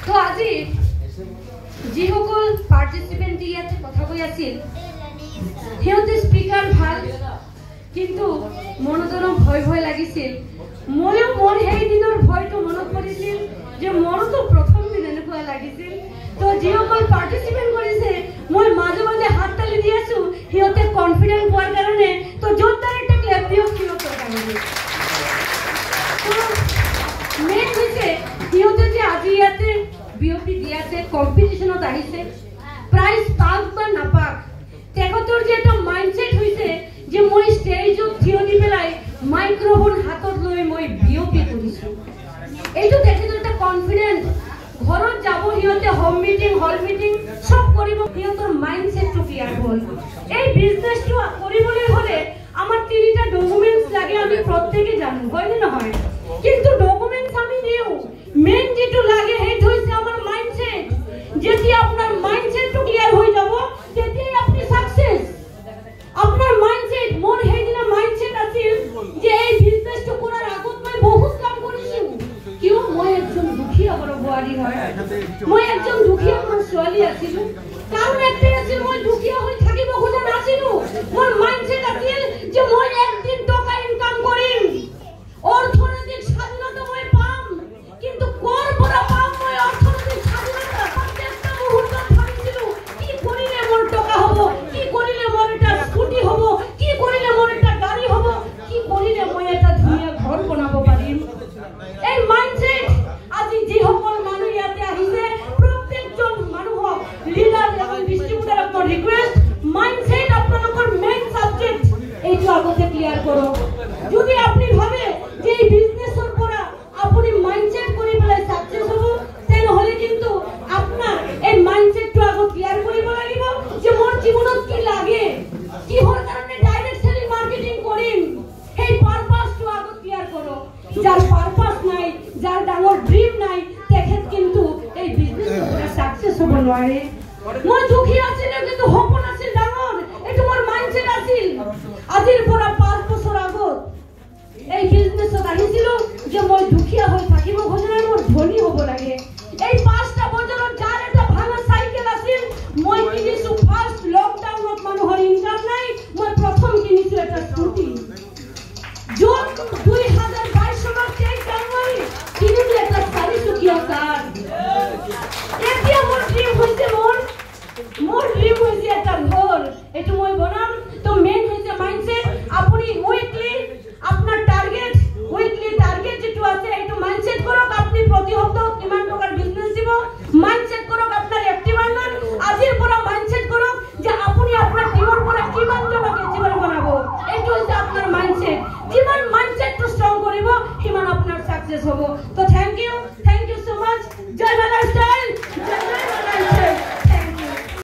তো আজি যিসকল পাৰ্টিচিপেণ্ট ইয়াতে কথা কৈ আছিল সিহঁতে স্পীকাৰ ভাল কিন্তু মনজনক ভয় ভয় লাগিছিল। ময়ো মোৰ সেই দিনৰ ভয়টো মনত পৰিছিল যে মোৰতো প্ৰথম দিন এনেকুৱা লাগিছিল। তো যিসকল পাৰ্টিচিপেণ্ট কৰিছে মই মাজে মাজে হাত তালি দি আছো সিহঁতে কনফিডেন্স পোৱাৰ কাৰণে। তো জোৰদাৰ এটা ক্লেপ দিয়ক সিহঁতৰ কাৰণে। মেইন হৈছে সিহঁতে যে আজি ইয়াতে বিঅপি দি আছে কম্পিটিশ্যনত আহিছে প্ৰাইজ পাক বা নাপাক তেখেতৰ যে এটা মাইণ্ডছেট হৈছে যে মই ষ্টেজত থিয় দি পেলাই মাইক্ৰফোন হাতত লৈ মই বিঅপি কৰিছোঁ। এইটো তেখেতৰ এটা কনফিডেন্স। ঘৰত যাব সিহঁতে হোম মিটিং হল মিটিং সব কৰিব সিহঁতৰ মাইণ্ডছেটটো ক্লিয়াৰ হ'ল। এই বিজনেছটো কৰিবলৈ হ'লে আমাৰ তিনিটা ডকুমেণ্টছ লাগে আমি প্ৰত্যেকে জানো হয়নে নহয়? কিন্তু ডকুমেণ্টছ আমি দিওঁ মেইন যেটো লাগে সেইটো হৈছে আমাৰ মাইণ্ডছেট। যেতিয়া আপোনাৰ মাইণ্ডছেটটো ক্লিয়াৰ হৈ যাব তেতিয়াই আপুনি সাকসেস। আপনার মাইন্ডসেট মোর সেইদিনা মাইন্ডসেট আছিল যে এই বিজনেসটো করার আগত মই বহুত কাম কৰিছো। কিয় মই একজন দুখীয়া ঘৰৰ বোৱাৰী হয়, মই একজন দুখীয়া ঘৰৰ ছোৱালী আছিলো। কাৰণ একটাই আছিল মই দুখীয়া হৈ থাকিব খোজা নাছিলো। মোৰ মাইন্ডসেট আছিল যে মই একদিন টকা ইনকাম কৰিম, অৰ্থনৈতিক স্বাধীনতা মই পাম। কিন্তু কৰ পৰা পাম মই অৰ্থনৈতিক স্বাধীনতা? প্ৰত্যেকটা মুহূৰ্তত ভাবিছিলো কি কৰিলে মোৰ টকা হ'ব, কি কৰিলে মোৰ এটা স্কুটি হ'ব, কি কৰিলে মোৰ এটা গাড়ী হ'ব, কি কৰিলে মই এটা ধুনীয়া ঘৰ বনাব পাৰিম। এই মাইণ্ডছেট আজি যিসকল মানুহ ইয়াতে আহিছে প্ৰত্যেকজন মানুহক লিডাৰ এবং ডিস্ট্ৰিবিউটৰক মোৰ ৰিকুৱেষ্ট মাইণ্ডছেট আপোনালোকৰ মেইন সাবজেক্ট এইটো আগতে ক্লিয়াৰ কৰক। যদি আপুনি ভাবে যে এই বিজনেছৰ পৰা আপুনি মাইণ্ডছেট কৰি পেলাই সাকসেস হ'ব তেনেহ'লে কিন্তু আপোনাৰ এই মাইণ্ডছেটটো আগত ক্লিয়াৰ কৰিব লাগিব যে মোৰ জীৱনত কি লাগে, কিহৰ কাৰণে ডাইৰেক্ট সেলিং মাৰ্কেটিং কৰিম। সেই পাৰপাসটো আগত ক্লিয়াৰ কৰক। যাৰ পাৰপাস নাই, যাৰ ডাঙৰ ড্ৰিম নাই তেখেত কিন্তু এই বিজনেছৰ পৰা সাকসেস হ'ব নোৱাৰে। মই দুখীয়া আছিলো কিন্তু সপোন আছিল ডাঙৰ, এইটো মোৰ মাইণ্ডছেট আছিল। আজিৰ পৰা 5 বছৰ আগত এই বিজনেছত আহিছিলো যে মই দুখীয়া হৈ থাকিব খোজা নাই, মোৰ ধনী হ'ব লাগে। এই 5টা বছৰত যাৰ এটা ভাঙা চাইকেল আছিল মই কিনিছো ফাৰ্ষ্ট লকডাউনত মানুহৰ ইনকাম নাই মই প্ৰথম কিনিছো এটা স্কুটি। জুন 2022 চনৰ 23 জানুৱাৰী কিনিছো এটা 4চকীয়া কাৰ। এতিয়া মোৰ ড্ৰিম হৈছে এটা ঘৰ, এইটো মই বনাম। তো মেইন হৈছে মাইণ্ডছেট। আপুনি উইকলি আপোনাৰ টাৰ্গেট যেটো আছে এইটো মাইণ্ডছেট কৰক। আপুনি প্ৰতি সপ্তাহত কিমান টকাৰ বিজনেছ দিব মাইণ্ডছেট কৰক। আপোনাৰ এক্টিভ আৰ্নাৰ আজিৰ পৰা মাইণ্ডছেট কৰক যে আপুনি আপোনাৰ টিমৰ পৰা কিমান টকাকে জীৱন বনাব। এইটো হৈছে আপোনাৰ মাইণ্ডছেট। যিমান মাইণ্ডছেটটো ষ্ট্ৰং কৰিব সিমান আপোনাৰ সাকসেস হ'ব। তো